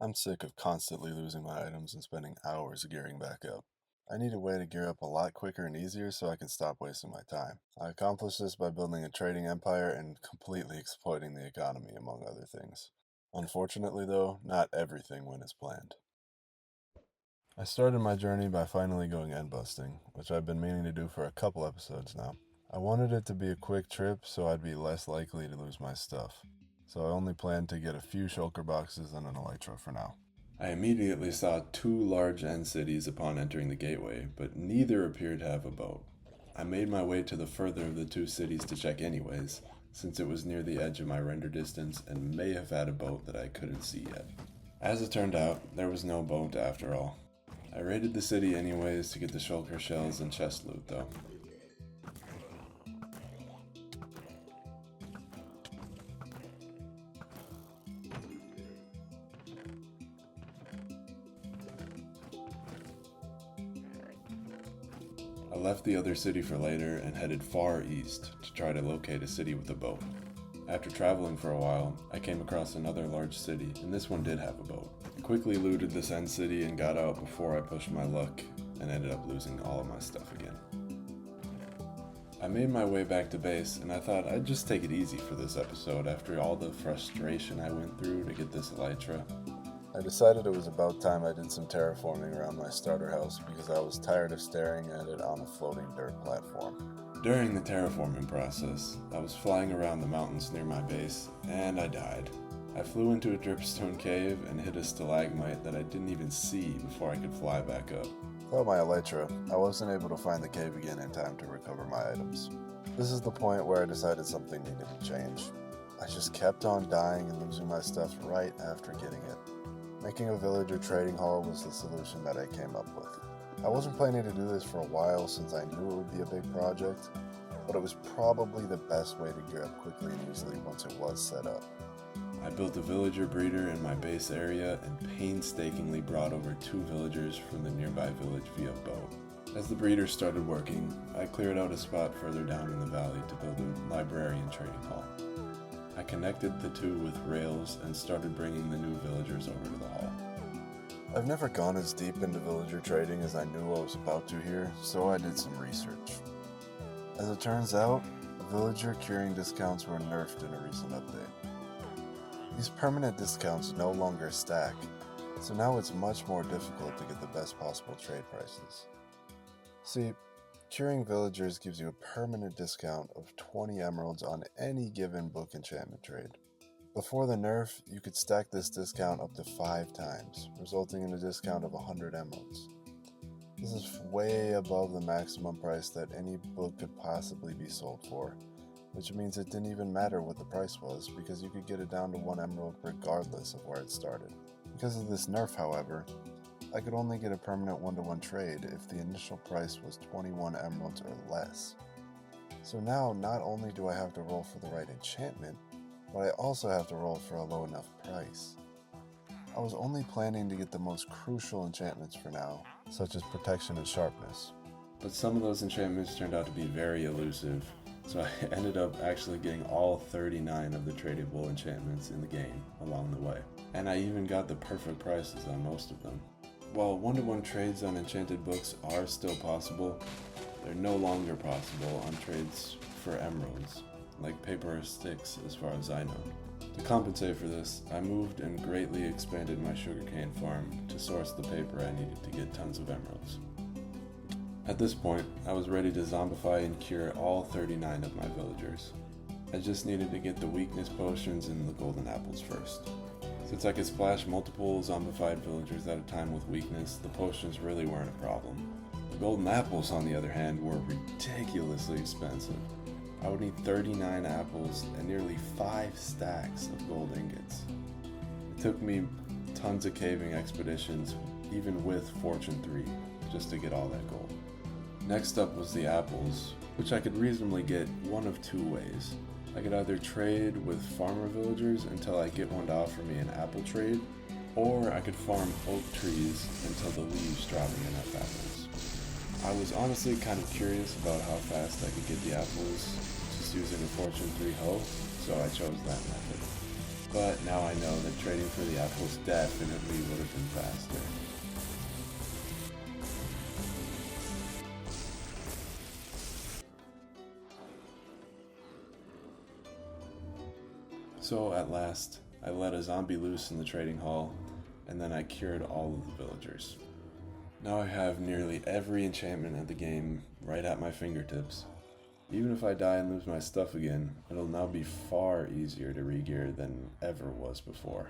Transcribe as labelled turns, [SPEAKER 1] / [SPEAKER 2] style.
[SPEAKER 1] I'm sick of constantly losing my items and spending hours gearing back up. I need a way to gear up a lot quicker and easier so I can stop wasting my time. I accomplished this by building a trading empire and completely exploiting the economy, among other things. Unfortunately, though, not everything went as planned. I started my journey by finally going end busting, which I've been meaning to do for a couple episodes now. I wanted it to be a quick trip so I'd be less likely to lose my stuff, so I only planned to get a few shulker boxes and an elytra for now. I immediately saw two large end cities upon entering the gateway, but neither appeared to have a boat. I made my way to the further of the two cities to check anyways, since it was near the edge of my render distance and may have had a boat that I couldn't see yet. As it turned out, there was no boat after all. I raided the city anyways to get the shulker shells and chest loot though. I left the other city for later and headed far east to try to locate a city with a boat. After traveling for a while, I came across another large city, and this one did have a boat. I quickly looted this end city and got out before I pushed my luck and ended up losing all of my stuff again. I made my way back to base, and I thought I'd just take it easy for this episode after all the frustration I went through to get this elytra. I decided it was about time I did some terraforming around my starter house because I was tired of staring at it on a floating dirt platform. During the terraforming process, I was flying around the mountains near my base, and I died. I flew into a dripstone cave and hit a stalagmite that I didn't even see before I could fly back up. Without my elytra, I wasn't able to find the cave again in time to recover my items. This is the point where I decided something needed to change. I just kept on dying and losing my stuff right after getting it. Making a villager trading hall was the solution that I came up with. I wasn't planning to do this for a while since I knew it would be a big project, but it was probably the best way to gear up quickly and easily once it was set up. I built a villager breeder in my base area and painstakingly brought over 2 villagers from the nearby village via boat. As the breeder started working, I cleared out a spot further down in the valley to build a librarian trading hall. I connected the two with rails and started bringing the new villagers over to the hall. I've never gone as deep into villager trading as I knew I was about to here, so I did some research. As it turns out, villager curing discounts were nerfed in a recent update. These permanent discounts no longer stack, so now it's much more difficult to get the best possible trade prices. See, curing villagers gives you a permanent discount of 20 emeralds on any given book enchantment trade. Before the nerf, you could stack this discount up to 5 times, resulting in a discount of 100 emeralds. This is way above the maximum price that any book could possibly be sold for, which means it didn't even matter what the price was because you could get it down to 1 emerald regardless of where it started. Because of this nerf, however, I could only get a permanent 1-to-1 trade if the initial price was 21 emeralds or less. So now not only do I have to roll for the right enchantment, but I also have to roll for a low enough price. I was only planning to get the most crucial enchantments for now, such as protection and sharpness. But some of those enchantments turned out to be very elusive, so I ended up actually getting all 39 of the tradable enchantments in the game along the way. And I even got the perfect prices on most of them. While 1-to-1 trades on enchanted books are still possible, they're no longer possible on trades for emeralds, like paper or sticks as far as I know. To compensate for this, I moved and greatly expanded my sugarcane farm to source the paper I needed to get tons of emeralds. At this point, I was ready to zombify and cure all 39 of my villagers. I just needed to get the weakness potions and the golden apples first. Since I could splash multiple zombified villagers at a time with weakness, the potions really weren't a problem. The golden apples, on the other hand, were ridiculously expensive. I would need 39 apples and nearly 5 stacks of gold ingots. It took me tons of caving expeditions, even with Fortune 3, just to get all that gold. Next up was the apples, which I could reasonably get one of 2 ways. I could either trade with farmer villagers until I get one to offer me an apple trade, or I could farm oak trees until the leaves drop me enough apples. I was honestly kind of curious about how fast I could get the apples just using a Fortune 3 hoe, so I chose that method. But now I know that trading for the apples definitely would have been faster. So at last, I let a zombie loose in the trading hall, and then I cured all of the villagers. Now I have nearly every enchantment of the game right at my fingertips. Even if I die and lose my stuff again, it'll now be far easier to re-gear than ever was before.